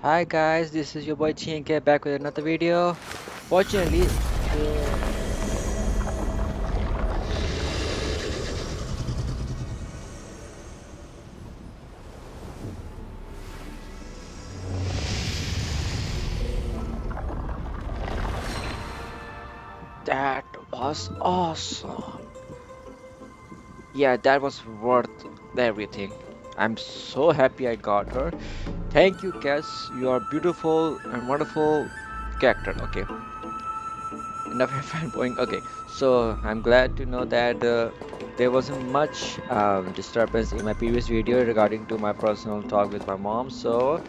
Hi guys, this is your boy TNK back with another video. Fortunately, that was awesome. Yeah, that was worth everything. I'm so happy I got her. Thank you, Cass. You are beautiful and wonderful character. Okay, enough fanboying. Okay, so I'm glad to know that there wasn't much disturbance in my previous video regarding to my personal talk with my mom. So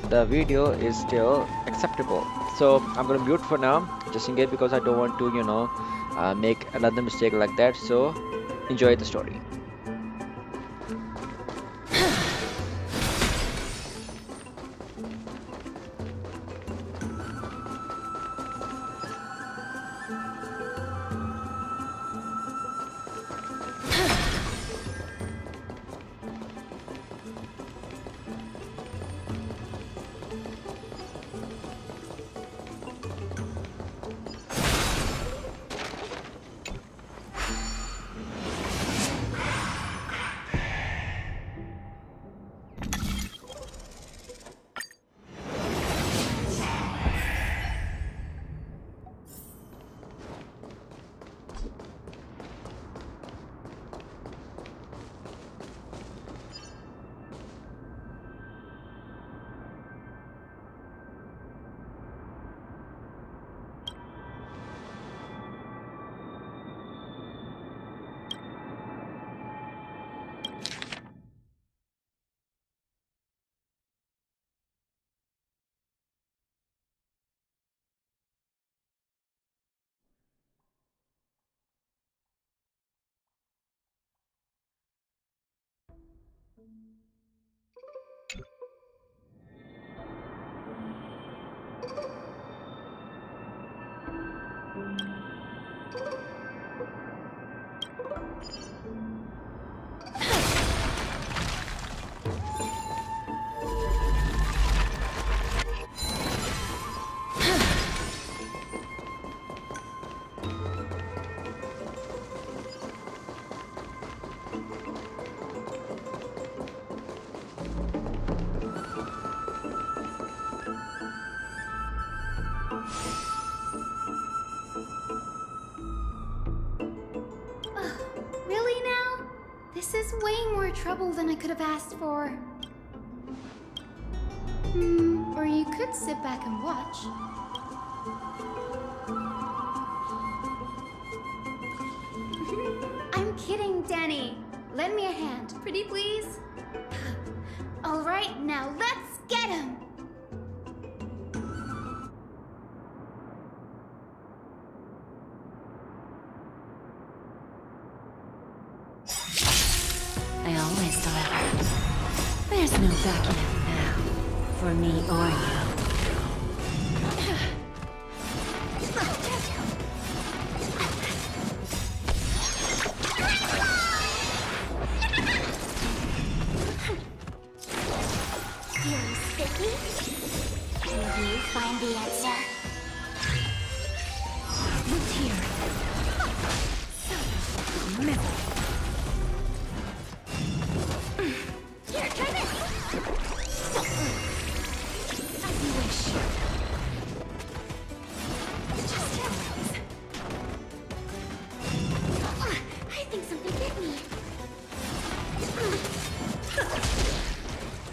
the video is still acceptable. So I'm gonna mute for now, just in case because I don't want to, make another mistake like that. So enjoy the story. Really now? This is way more trouble than I could have asked for. Or you could sit back and watch. I'm kidding, Danny. Lend me a hand, pretty please. All right, now let's get him. I always deliver. There's no backing out now, for me or you. Feeling sticky? Will you find the answer? Look here. Middle. Here, try this. As you wish. Just try. I think something bit me.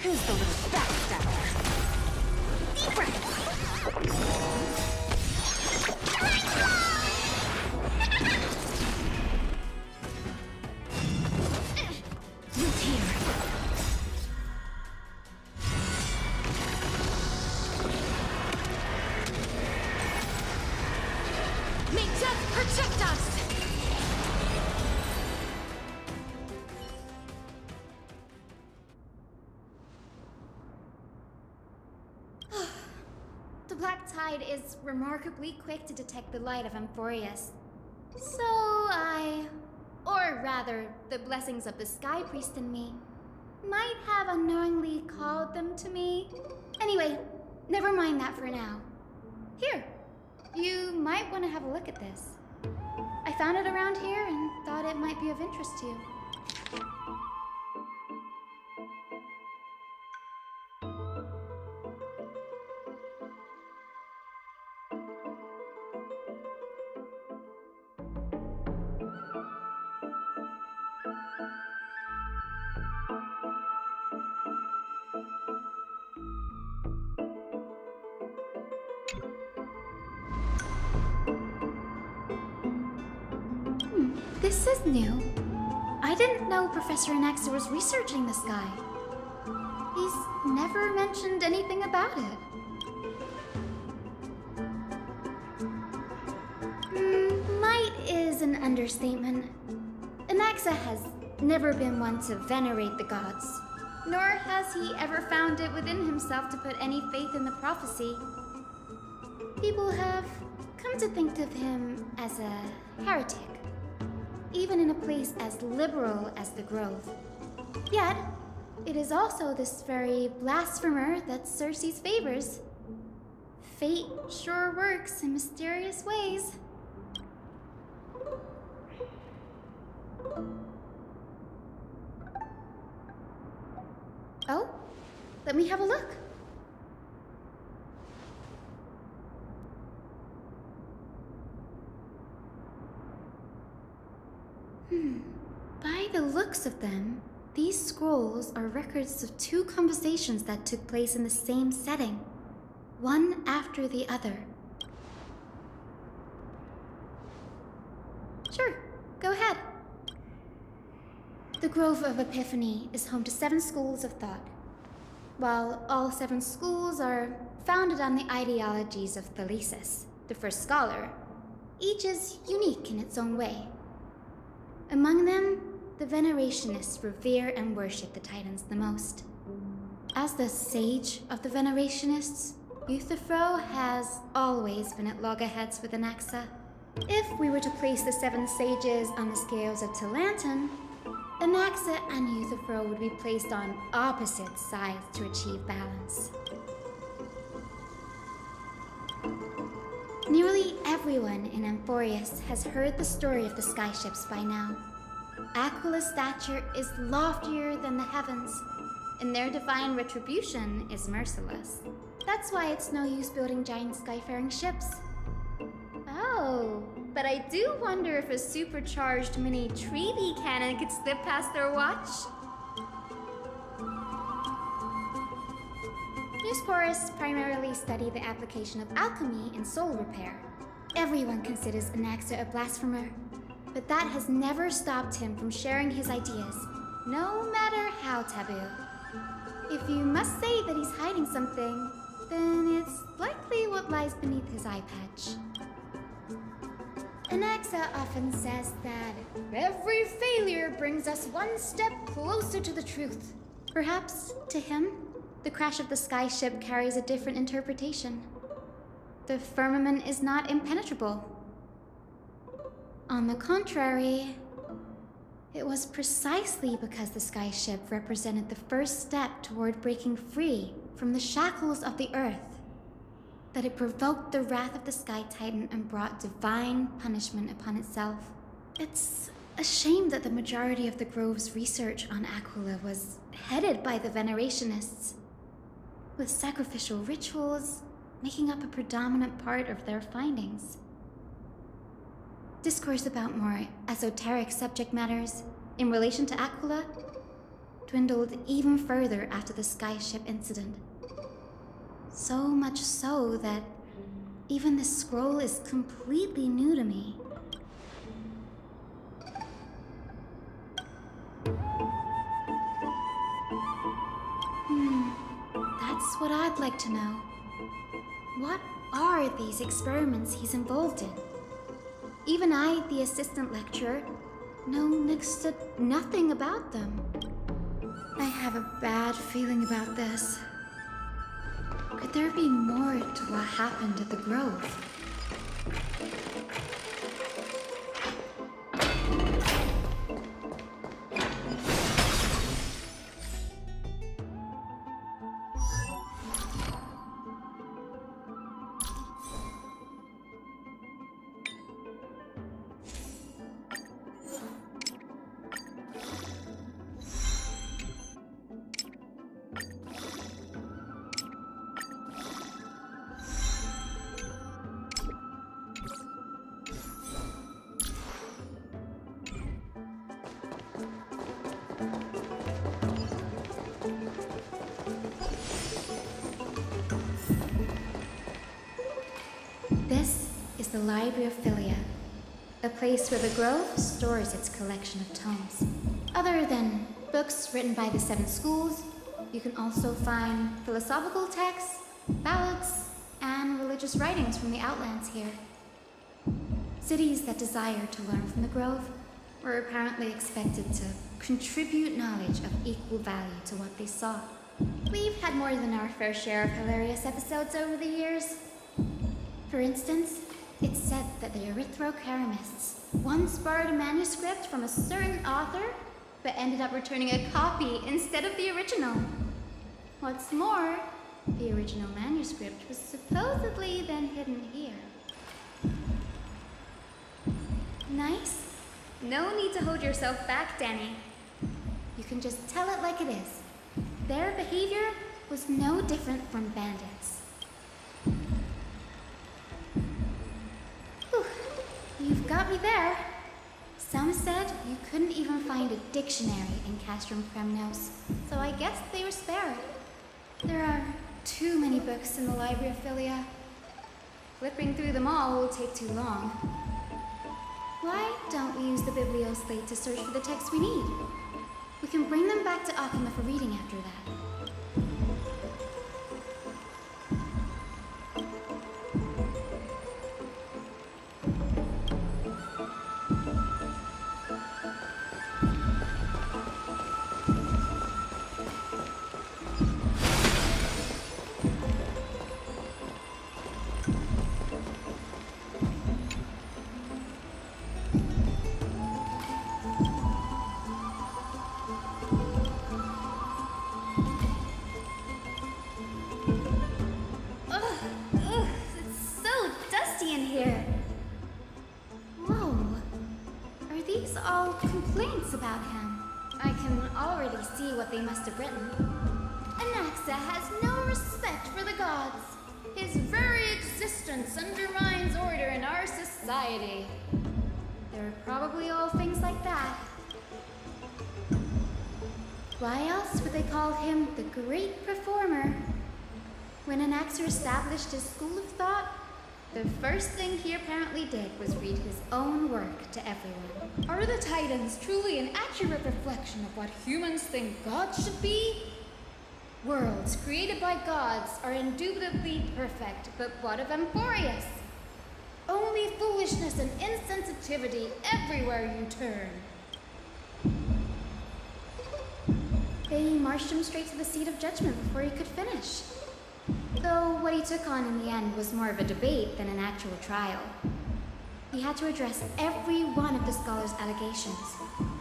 Who's the little backstabber? Deep breath. Look here. May death protect us! The black tide is remarkably quick to detect the light of Amphoreus. Or rather, the blessings of the Sky Priest in me, might have unknowingly called them to me. Anyway, Anyway, never mind that for now. Here, you might want to have a look at this. I found it around here and thought it might be of interest to you. This is new. I didn't know Professor Anaxa was researching the sky. He's never mentioned anything about it. Might is an understatement. Anaxa has never been one to venerate the gods, nor has he ever found it within himself to put any faith in the prophecy. People have come to think of him as a heretic, even in a place as liberal as the Grove. Yet, it is also this very blasphemer that Circe's favors. Fate sure works in mysterious ways. Oh, let me have a look. By the looks of them, these scrolls are records of two conversations that took place in the same setting, one after the other. Sure, go ahead. The Grove of Epiphany is home to 7 schools of thought. While all 7 schools are founded on the ideologies of Thalesis, the first scholar, each is unique in its own way. Among them, the Venerationists revere and worship the Titans the most. As the sage of the Venerationists, Euthyphro has always been at loggerheads with Anaxa. If we were to place the 7 sages on the scales of Talanton, Anaxa and Euthyphro would be placed on opposite sides to achieve balance. Nearly everyone in Amphoreus has heard the story of the skyships by now. Aquila's stature is loftier than the heavens, and their divine retribution is merciless. That's why it's no use building giant skyfaring ships. Oh, but I do wonder if a supercharged mini Trevi cannon could slip past their watch. Newsporists primarily study the application of alchemy in soul repair. Everyone considers Anaxa a blasphemer, but that has never stopped him from sharing his ideas, no matter how taboo. If you must say that he's hiding something, then it's likely what lies beneath his eye patch. Anaxa often says that every failure brings us one step closer to the truth. Perhaps, to him, the crash of the skyship carries a different interpretation. The firmament is not impenetrable. On the contrary, it was precisely because the skyship represented the first step toward breaking free from the shackles of the earth that it provoked the wrath of the Sky Titan and brought divine punishment upon itself. It's a shame that the majority of the Grove's research on Aquila was headed by the Venerationists, with sacrificial rituals making up a predominant part of their findings. Discourse about more esoteric subject matters in relation to Aquila dwindled even further after the skyship incident. So much so that even this scroll is completely new to me. That's what I'd like to know. What are these experiments he's involved in? Even I, the assistant lecturer, know next to nothing about them. I have a bad feeling about this. Could there be more to what happened at the Grove? the Library of Philia, a place where the Grove stores its collection of tomes. Other than books written by the 7 schools, you can also find philosophical texts, ballads, and religious writings from the Outlands here. Cities that desire to learn from the Grove were apparently expected to contribute knowledge of equal value to what they saw. We've had more than our fair share of hilarious episodes over the years. For instance, it's said that the Erythrocheramists once borrowed a manuscript from a certain author, but ended up returning a copy instead of the original. What's more, the original manuscript was supposedly then hidden here. Nice? No need to hold yourself back, Danny. You can just tell it like it is. Their behavior was no different from bandits. Whew. You've got me there. Some said you couldn't even find a dictionary in Castrum Kremnos, so I guess they were spared. There are too many books in the Library of Philia. Flipping through them all will take too long. Why don't we use the Biblioslate to search for the texts we need? We can bring them back to Akima for reading after that. About him. I can already see what they must have written. Anaxa has no respect for the gods. His very existence undermines order in our society. They're probably all things like that. Why else would they call him the Great Performer? When Anaxa established his school of thought, the first thing he apparently did was read his own work to everyone. Are the Titans truly an accurate reflection of what humans think gods should be? Worlds created by gods are indubitably perfect, but what of Amphoreus? Only foolishness and insensitivity everywhere you turn. They marched him straight to the seat of judgment before he could finish. Though what he took on in the end was more of a debate than an actual trial. He had to address every one of the scholar's allegations,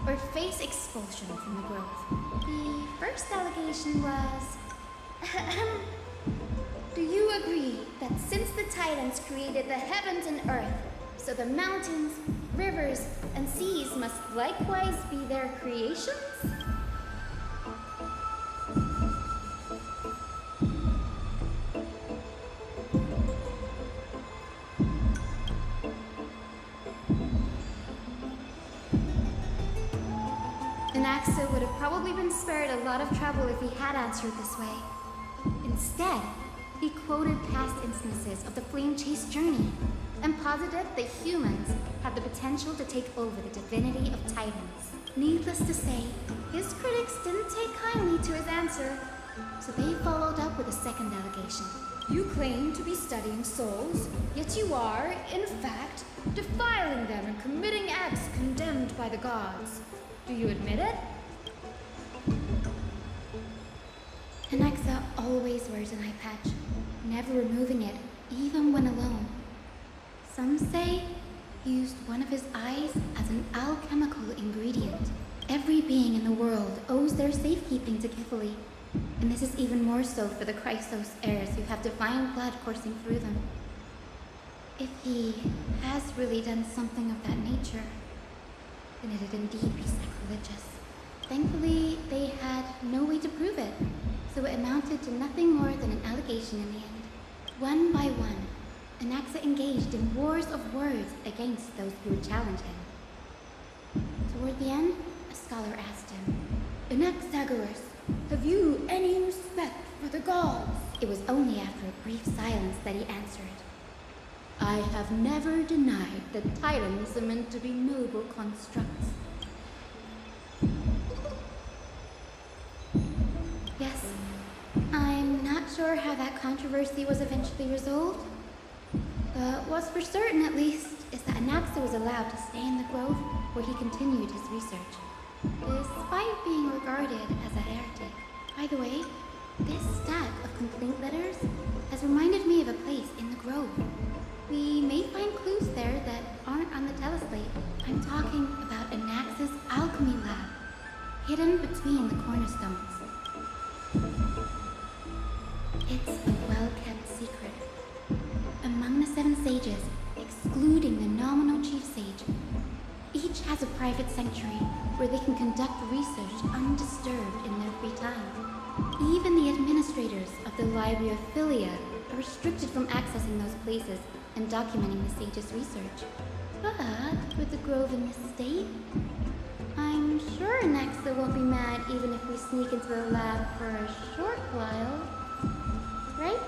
or face expulsion from the Grove. The first allegation was... Do you agree that since the Titans created the heavens and earth, so the mountains, rivers, and seas must likewise be their creations? Anaxa would have probably been spared a lot of trouble if he had answered this way. Instead, he quoted past instances of the Flame Chase journey and posited that humans had the potential to take over the divinity of Titans. Needless to say, his critics didn't take kindly to his answer, so they followed up with a second allegation. You claim to be studying souls, yet you are, in fact, defiling them and committing acts condemned by the gods. Do you admit it? Anaxa always wears an eye patch, never removing it, even when alone. Some say he used one of his eyes as an alchemical ingredient. Every being in the world owes their safekeeping to Kifili, and this is even more so for the Chrysos heirs who have divine blood coursing through them. If he has really done something of that nature, then it'd indeed be sacrilegious. Thankfully, they had no way to prove it, so it amounted to nothing more than an allegation in the end. One by one, Anaxa engaged in wars of words against those who would challenge him. Toward the end, a scholar asked him, Anaxagoras, have you any respect for the gods? It was only after a brief silence that he answered, I have never denied that Titans are meant to be noble constructs. Yes, I'm not sure how that controversy was eventually resolved, but what's for certain at least is that Anaxa was allowed to stay in the grove where he continued his research, despite being regarded as a heretic. By the way, this stack of complaint letters has reminded me of a place in the grove. We may find clues there that aren't on the teleslate. I'm talking about Anaxa's alchemy lab, hidden between the cornerstones. It's a well-kept secret. Among the 7 sages, excluding the nominal chief sage, each has a private sanctuary where they can conduct research undisturbed in their free time. Even the administrators of the Library of Philia are restricted from accessing those places and documenting the sage's research. But with the grove in this state, I'm sure Anaxa won't be mad even if we sneak into the lab for a short while. Right?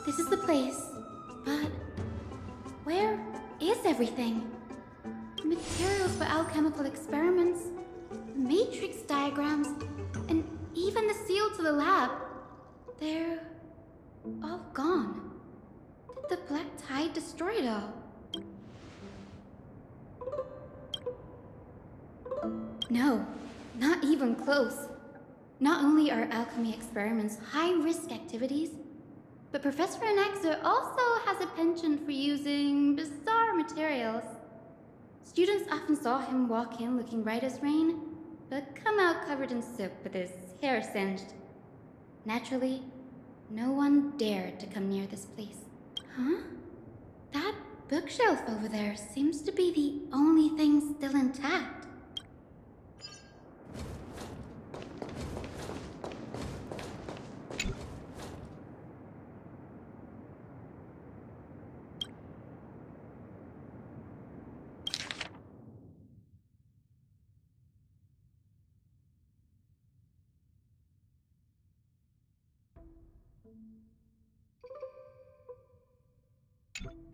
This is the place, but where is everything? Materials for alchemical experiments, matrix diagrams, and even the seal to the lab. They're all gone. Did the black tide destroy it all? No, not even close. Not only are alchemy experiments high-risk activities, but Professor Anaxa also has a penchant for using bizarre materials. Students often saw him walk in looking right as rain, but come out covered in soot with his hair singed. Naturally, no one dared to come near this place. Huh? That bookshelf over there seems to be the only thing still intact.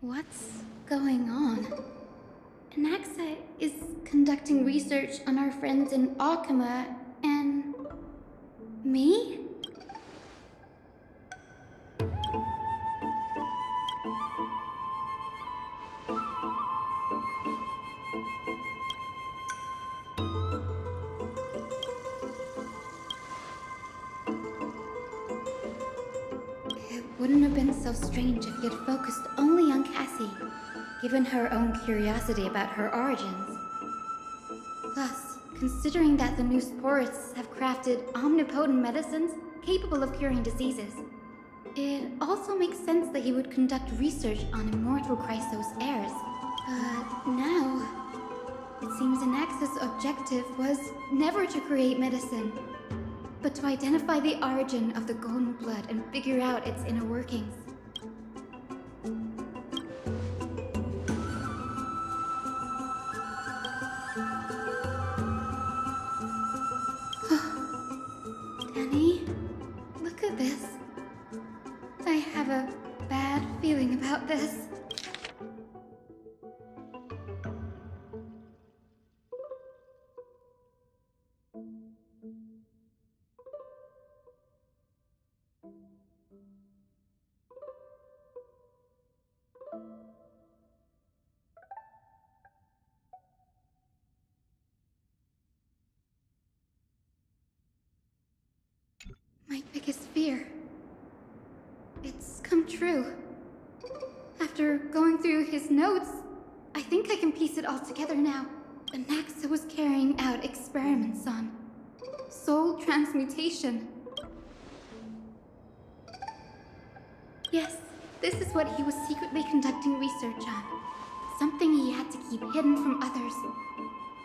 What's going on? Anaxa is conducting research on our friends in Alchema and... me? wouldn't have been so strange if he had focused only on Cassie, given her own curiosity about her origins. Plus, considering that the new sporists have crafted omnipotent medicines capable of curing diseases, it also makes sense that he would conduct research on immortal Chrysos heirs. But now, it seems Anax's objective was never to create medicine, but to identify the origin of the golden blood and figure out its inner workings. Danny, look at this. I have a bad feeling about this. My biggest fear. It's come true. After going through his notes, I think I can piece it all together now. Anaxa was carrying out experiments on soul transmutation. Yes, this is what he was secretly conducting research on. Something he had to keep hidden from others.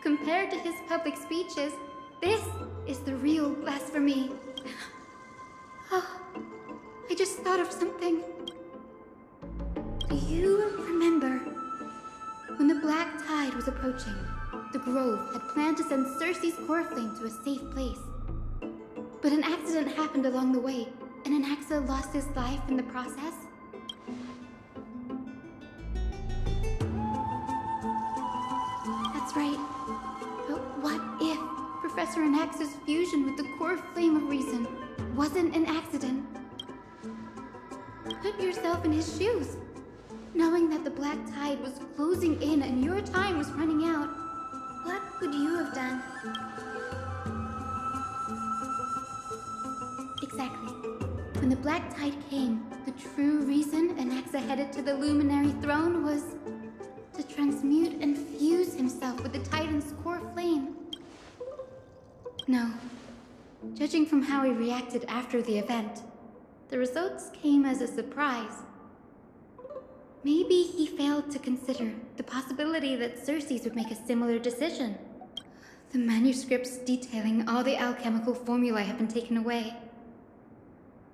Compared to his public speeches, this is the real blasphemy. Oh, I just thought of something. Do you remember when the Black Tide was approaching? The Grove had planned to send Circe's core flame to a safe place. But an accident happened along the way, and Anaxa lost his life in the process. That's right. But what if Professor Anaxa's fusion with the core flame of reason wasn't an accident? Put yourself in his shoes. Knowing that the Black Tide was closing in and your time was running out, what would you have done? Exactly. When the Black Tide came, the true reason Anaxa headed to the Luminary Throne was to transmute and fuse himself with the Titan's core flame. No. Judging from how he reacted after the event, the results came as a surprise. Maybe he failed to consider the possibility that Circe's would make a similar decision. The manuscripts detailing all the alchemical formulae have been taken away.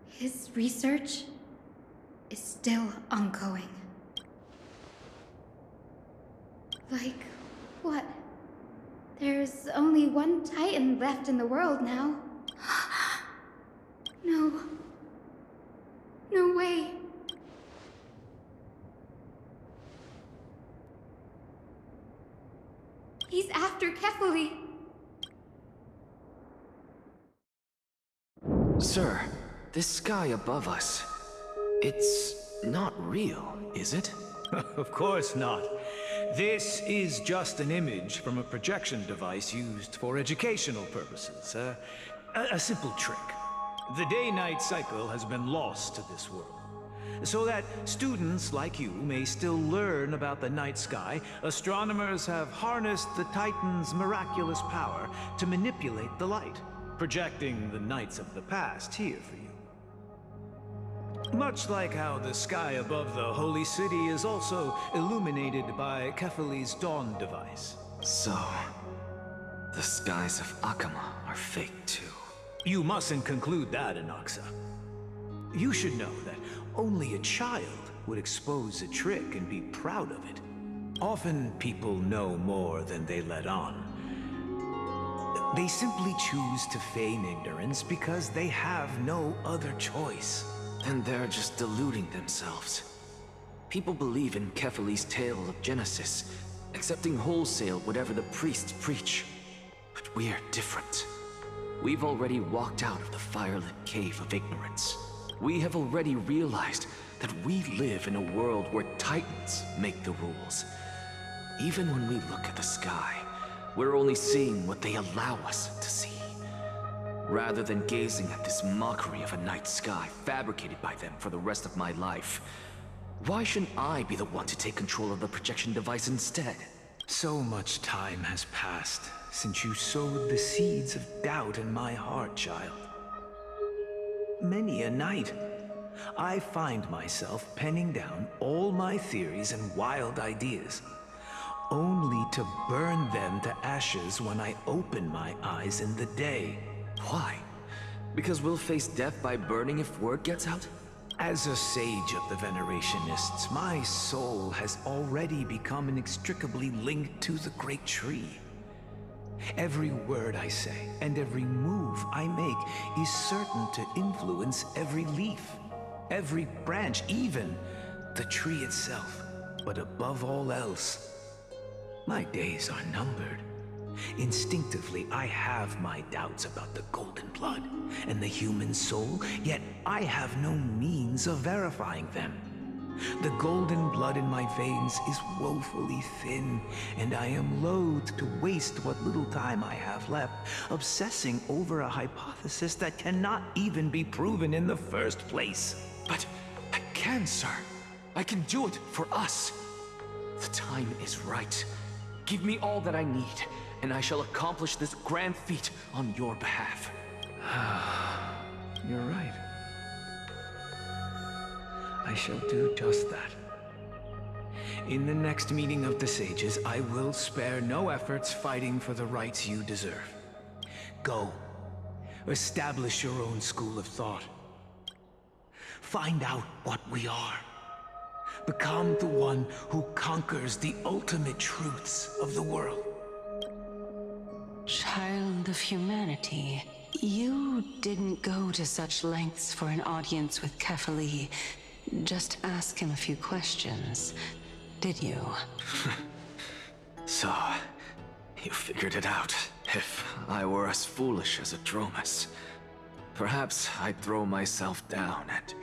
His research is still ongoing. Like, what? There's only one Titan left in the world now. No. No way. He's after Kefali. Sir, this sky above us, it's not real, is it? Of course not. This is just an image from a projection device used for educational purposes. A simple trick. The day-night cycle has been lost to this world. So that students like you may still learn about the night sky, astronomers have harnessed the Titan's miraculous power to manipulate the light, projecting the nights of the past here for you. Much like how the sky above the Holy City is also illuminated by Kefali's dawn device. So, the skies of Akama are fake too. You mustn't conclude that, Anaxa. You should know that only a child would expose a trick and be proud of it. Often people know more than they let on. They simply choose to feign ignorance because they have no other choice. Then they're just deluding themselves. People believe in Kefali's tale of Genesis, accepting wholesale whatever the priests preach. But we're different. We've already walked out of the firelit cave of ignorance. We have already realized that we live in a world where Titans make the rules. Even when we look at the sky, we're only seeing what they allow us to see. rather than gazing at this mockery of a night sky fabricated by them for the rest of my life. Why shouldn't I be the one to take control of the projection device instead? So much time has passed since you sowed the seeds of doubt in my heart, child. Many a night, I find myself penning down all my theories and wild ideas, only to burn them to ashes when I open my eyes in the day. Why? Because we'll face death by burning if word gets out? As a sage of the Venerationists, my soul has already become inextricably linked to the great tree. Every word I say and every move I make is certain to influence every leaf, every branch, even the tree itself. But above all else, my days are numbered. Instinctively, I have my doubts about the golden blood and the human soul, yet I have no means of verifying them. The golden blood in my veins is woefully thin, and I am loath to waste what little time I have left obsessing over a hypothesis that cannot even be proven in the first place. But I can, sir. I can do it for us. The time is right. Give me all that I need, and I shall accomplish this grand feat on your behalf. You're right. I shall do just that. In the next meeting of the sages, I will spare no efforts fighting for the rights you deserve. Go. Establish your own school of thought. Find out what we are. Become the one who conquers the ultimate truths of the world. Child of humanity, you didn't go to such lengths for an audience with Kefali. Just ask him a few questions, did you? So, you figured it out. If I were as foolish as a Dromus, perhaps I'd throw myself down and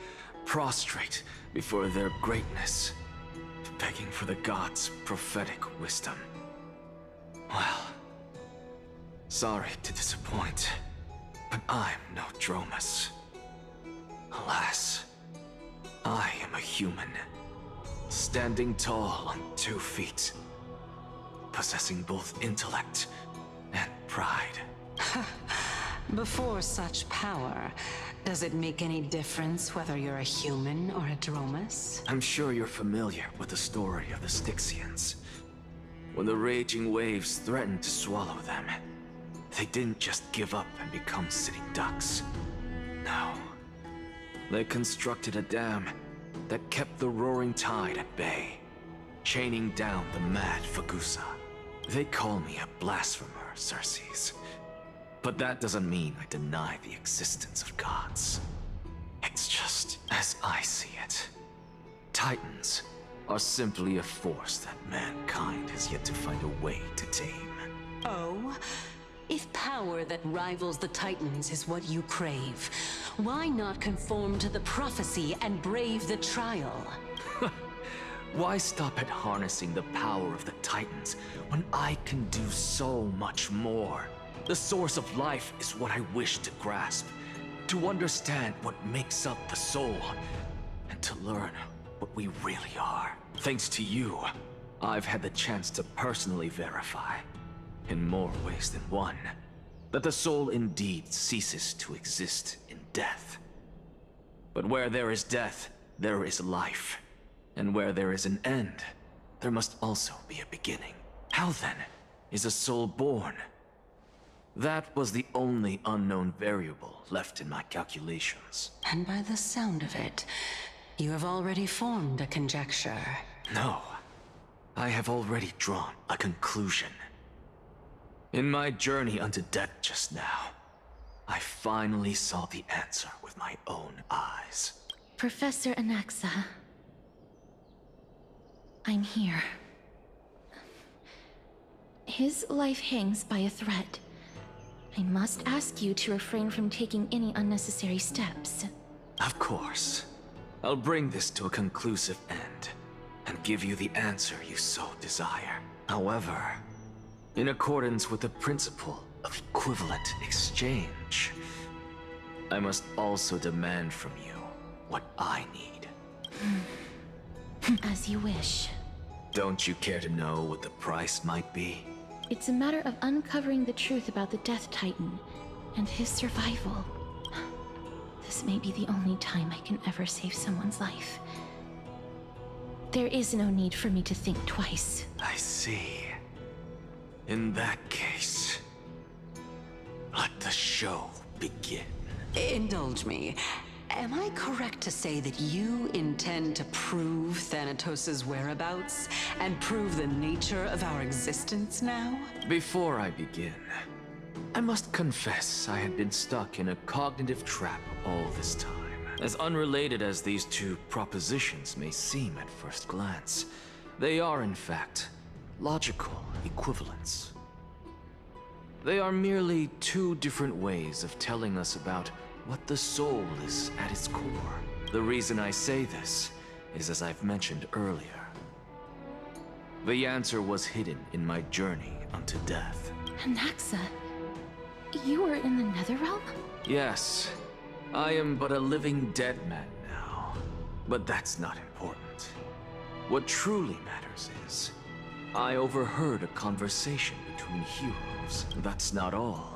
prostrate before their greatness, begging for the gods' prophetic wisdom. Well, sorry to disappoint, but I'm no Dromus. Alas, I am a human, standing tall on 2 feet, possessing both intellect and pride. Before such power, does it make any difference whether you're a human or a Dromus? I'm sure you're familiar with the story of the Styxians. When the raging waves threatened to swallow them, they didn't just give up and become sitting ducks. No. They constructed a dam that kept the roaring tide at bay, chaining down the mad Fagusa. They call me a blasphemer, Circes. But that doesn't mean I deny the existence of gods. It's just as I see it. Titans are simply a force that mankind has yet to find a way to tame. Oh? If power that rivals the Titans is what you crave, why not conform to the prophecy and brave the trial? Why stop at harnessing the power of the Titans when I can do so much more? The source of life is what I wish to grasp, to understand what makes up the soul, and to learn what we really are. Thanks to you, I've had the chance to personally verify, in more ways than one, that the soul indeed ceases to exist in death. But where there is death, there is life. And where there is an end, there must also be a beginning. How then is a soul born? That was the only unknown variable left in my calculations. And by the sound of it, you have already formed a conjecture. No, I have already drawn a conclusion. In my journey unto death just now, I finally saw the answer with my own eyes. Professor Anaxa, I'm here. His life hangs by a thread. I must ask you to refrain from taking any unnecessary steps. Of course. I'll bring this to a conclusive end, and give you the answer you so desire. However, in accordance with the principle of equivalent exchange, I must also demand from you what I need. As you wish. Don't you care to know what the price might be? It's a matter of uncovering the truth about the Death Titan and his survival. This may be the only time I can ever save someone's life. There is no need for me to think twice. I see. In that case, let the show begin. Indulge me. Am I correct to say that you intend to prove Thanatos' whereabouts and prove the nature of our existence now? Before I begin, I must confess I had been stuck in a cognitive trap all this time. As unrelated as these two propositions may seem at first glance, they are in fact logical equivalents. They are merely two different ways of telling us about what the soul is at its core. The reason I say this is as I've mentioned earlier. The answer was hidden in my journey unto death. Anaxa, you were in the Netherrealm? Yes, I am but a living dead man now. But that's not important. What truly matters is, I overheard a conversation between heroes. That's not all.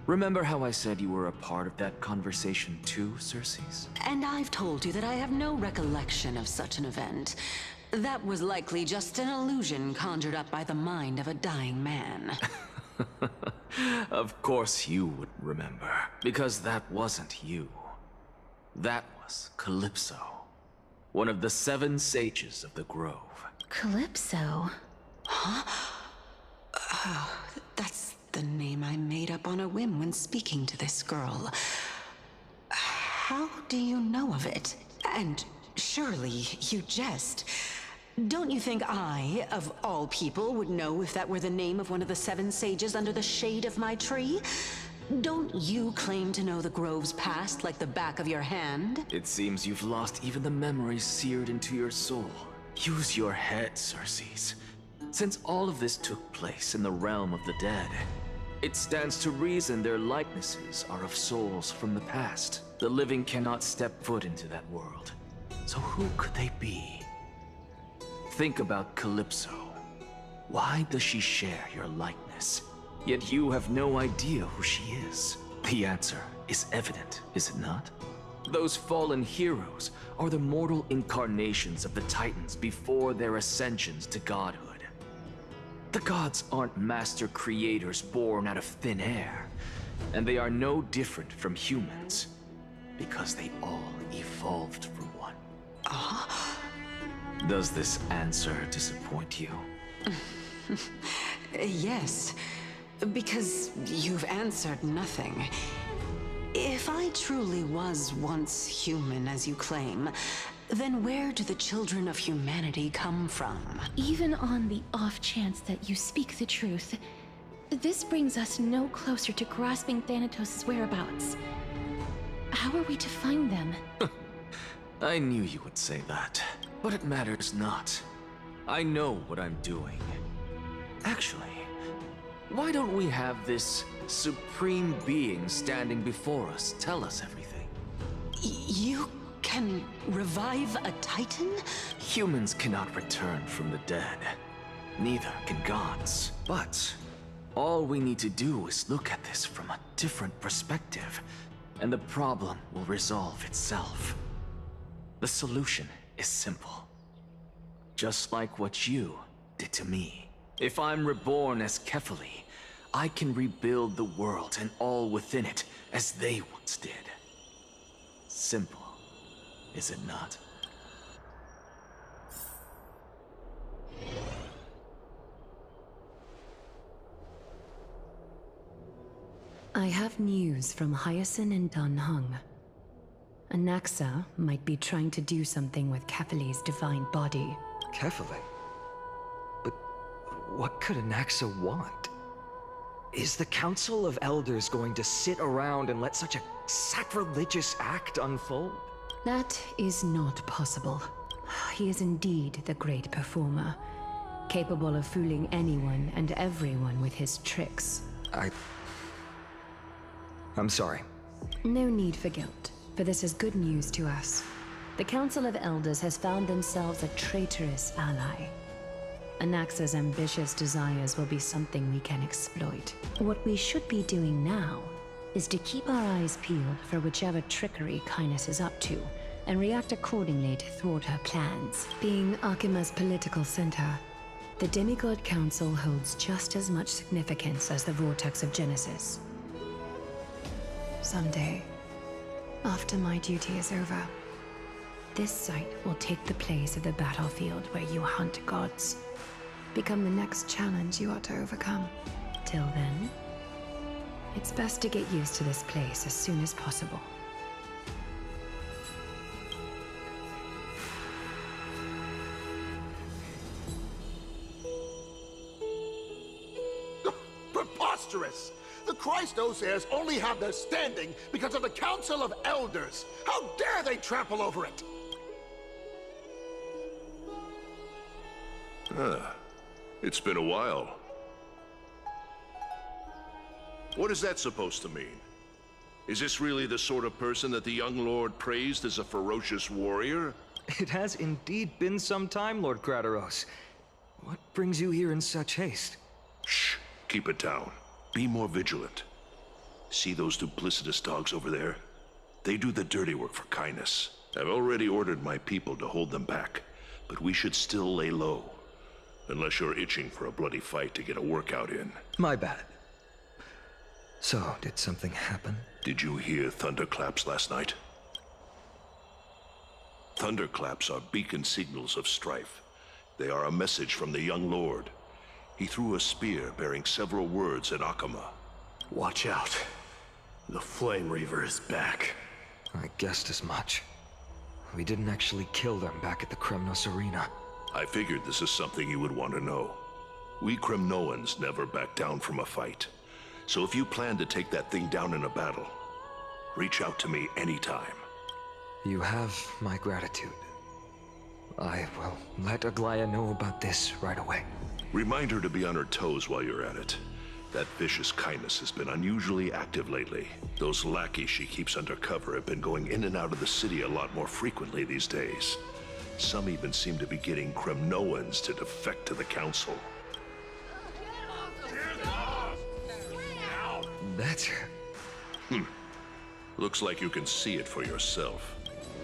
Remember how I said you were a part of that conversation too, Circes? And I've told you that I have no recollection of such an event. That was likely just an illusion conjured up by the mind of a dying man. Of course you would remember, because that wasn't you. That was Calypso, one of the 7 sages of the Grove. Calypso? That's the name I made up on a whim when speaking to this girl. How do you know of it? And surely you jest. Don't you think I, of all people, would know if that were the name of one of the 7 sages under the shade of my tree? Don't you claim to know the Grove's past like the back of your hand? It seems you've lost even the memories seared into your soul. Use your head, Circes. Since all of this took place in the realm of the dead, it stands to reason their likenesses are of souls from the past. The living cannot step foot into that world. So who could they be? Think about Calypso. Why does she share your likeness? Yet you have no idea who she is. The answer is evident, is it not? Those fallen heroes are the mortal incarnations of the Titans before their ascensions to godhood. The gods aren't master creators born out of thin air, and they are no different from humans, because they all evolved from one. Does this answer disappoint you? Yes, because you've answered nothing. If I truly was once human, as you claim, then where do the children of humanity come from? Even on the off chance that you speak the truth, this brings us no closer to grasping Thanatos' whereabouts. How are we to find them? I knew you would say that, but it matters not. I know what I'm doing. Actually, why don't we have this supreme being standing before us tell us everything? You can revive a Titan? Humans cannot return from the dead. Neither can gods. But all we need to do is look at this from a different perspective, and the problem will resolve itself. The solution is simple. Just like what you did to me. If I'm reborn as Kefali, I can rebuild the world and all within it as they once did. Simple, is it not? I have news from Hyacinth and Danheng. Anaxa might be trying to do something with Kefali's divine body. Kefali? But what could Anaxa want? Is the Council of Elders going to sit around and let such a sacrilegious act unfold? That is not possible. He is indeed the great performer, capable of fooling anyone and everyone with his tricks. I'm sorry. No need for guilt, for this is good news to us. The Council of Elders has found themselves a traitorous ally. Anaxa's ambitious desires will be something we can exploit. What we should be doing now is to keep our eyes peeled for whichever trickery Kainis is up to, and react accordingly to thwart her plans. Being Akima's political center, the Demigod Council holds just as much significance as the Vortex of Genesis. Someday, after my duty is over, this site will take the place of the battlefield where you hunt gods. Become the next challenge you ought to overcome. Till then, it's best to get used to this place as soon as possible. Preposterous! The Christos-heirs only have their standing because of the Council of Elders! How dare they trample over it! It's been a while. What is that supposed to mean? Is this really the sort of person that the young lord praised as a ferocious warrior? It has indeed been some time, Lord Crateros. What brings you here in such haste? Shh! Keep it down. Be more vigilant. See those duplicitous dogs over there? They do the dirty work for Kainis. I've already ordered my people to hold them back, but we should still lay low. Unless you're itching for a bloody fight to get a workout in. My bad. So, did something happen? Did you hear thunderclaps last night? Thunderclaps are beacon signals of strife. They are a message from the young lord. He threw a spear bearing several words at Akama. Watch out. The Flame Reaver is back. I guessed as much. We didn't actually kill them back at the Kremnos Arena. I figured this is something you would want to know. We Kremnoans never back down from a fight. So if you plan to take that thing down in a battle, reach out to me anytime. You have my gratitude. I will let Aglaya know about this right away. Remind her to be on her toes while you're at it. That vicious Kainis has been unusually active lately. Those lackeys she keeps undercover have been going in and out of the city a lot more frequently these days. Some even seem to be getting Kremnoans to defect to the Council. That's... Looks like you can see it for yourself.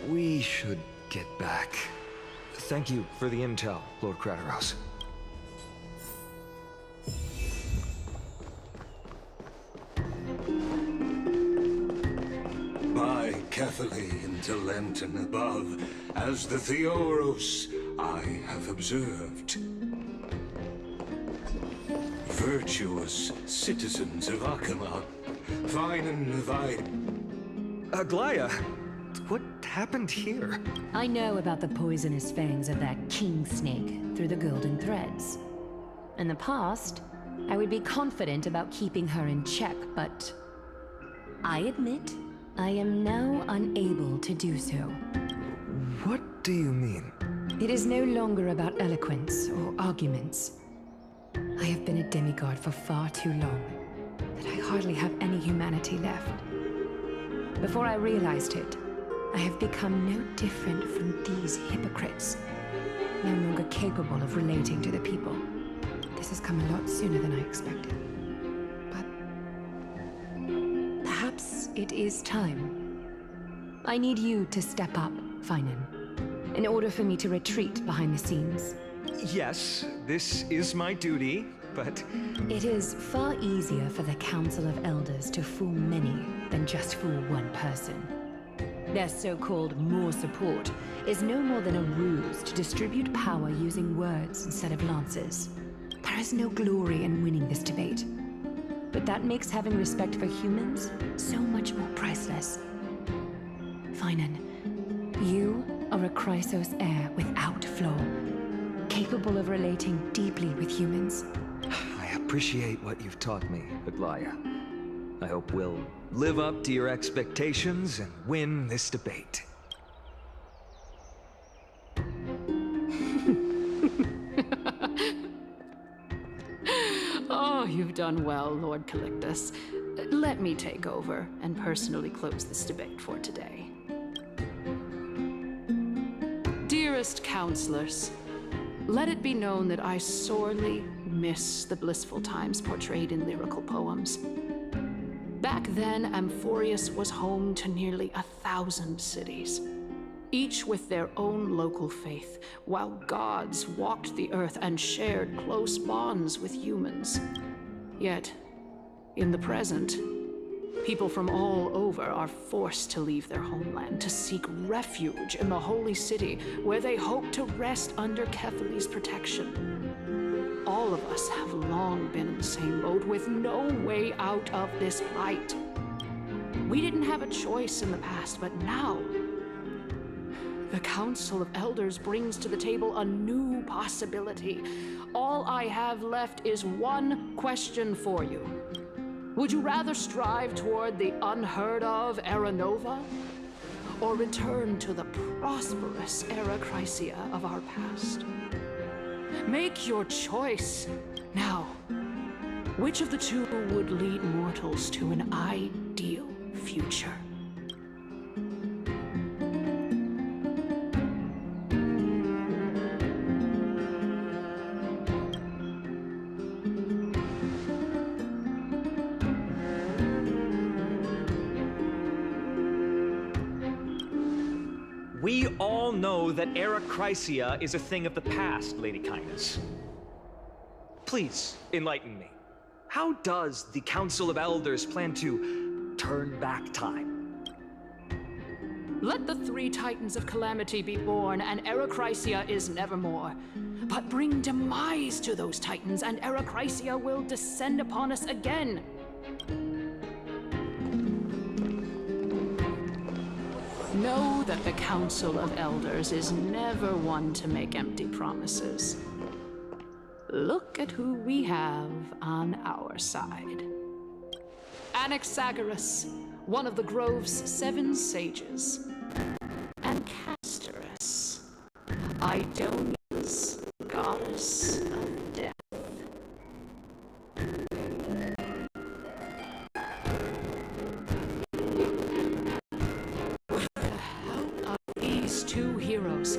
We should get back. Thank you for the intel, Lord Crateros. By carefully into Lenten above, as the Theoros I have observed. Virtuous citizens of Akama, fine and wide. Aglaya, what happened here? I know about the poisonous fangs of that king snake through the golden threads. In the past, I would be confident about keeping her in check, but I admit I am now unable to do so. What do you mean? It is no longer about eloquence or arguments. I have been a demigod for far too long that I hardly have any humanity left. Before I realized it, I have become no different from these hypocrites, no longer capable of relating to the people. This has come a lot sooner than I expected. But perhaps it is time. I need you to step up, Finan, in order for me to retreat behind the scenes. Yes, this is my duty, but... It is far easier for the Council of Elders to fool many than just fool one person. Their so-called more support is no more than a ruse to distribute power using words instead of lances. There is no glory in winning this debate, but that makes having respect for humans so much more priceless. Finan, you are a Chrysos heir without flaw, capable of relating deeply with humans. I appreciate what you've taught me, Aglaya. I hope we'll live up to your expectations and win this debate. Oh, you've done well, Lord Calictus. Let me take over and personally close this debate for today. Dearest counselors, let it be known that I sorely miss the blissful times portrayed in lyrical poems. Back then, Amphoreus was home to nearly 1,000 cities, each with their own local faith, while gods walked the earth and shared close bonds with humans. Yet, in the present, people from all over are forced to leave their homeland to seek refuge in the holy city, where they hope to rest under Kefali's protection. All of us have long been in the same boat, with no way out of this plight. We didn't have a choice in the past, but now the Council of Elders brings to the table a new possibility. All I have left is one question for you. Would you rather strive toward the unheard of Era Nova, or return to the prosperous Era Chrysia of our past? Make your choice. Now, which of the two would lead mortals to an ideal future? We all know that Era Chrysia is a thing of the past, Lady Kindness. Please, enlighten me. How does the Council of Elders plan to turn back time? Let the 3 Titans of Calamity be born, and Era Chrysia is nevermore. But bring demise to those Titans, and Era Chrysia will descend upon us again. Know that the Council of Elders is never one to make empty promises. Look at who we have on our side. Anaxagoras, one of the Grove's 7 sages. And Castorus, Idonia's goddess of death. With the help of these 2 heroes,